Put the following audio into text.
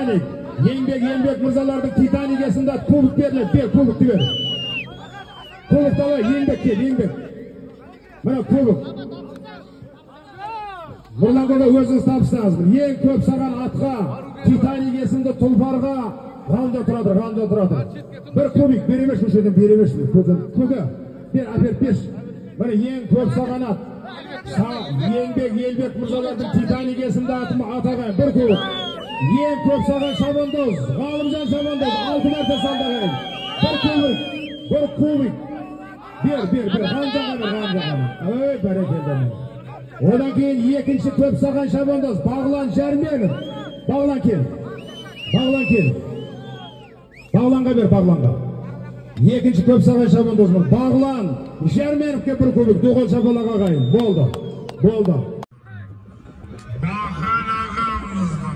Titanik. Еңбек мырзалардың Титаникесінде кубок беріледі. Бер, кубокты бер. Кубокты ала, еңбек кел, еңбек. Мына кубок. Нұрланға өзіңіз табыстыңыз. Ең көп саған атқа, Титаникесінде тұлпарға ранда тұрады. Бір кубик беремеш мүшеден, беремеш. Көгі, бер, апер, пеш. Мына ең көп саған ат. Еңбек мырзалардың Титаникесінде атаға бір кубик. Ең көп саған шабандоз, Ғалымжан шабандоз, 6 мәрте салдағайын. Бір кубик. Бер, Ғалымжан. Ой, бәрекелді. Одан кейін екінші көп саған шабандоз, Бағлан Жәрменов. Бағлан кел. Бағланға бер, Бағланға. Екінші көп саған шабандоз, Бағлан Жәрменовке бір кубик, доғыл шабалаға қайын. Болды. Дахан ағамыздан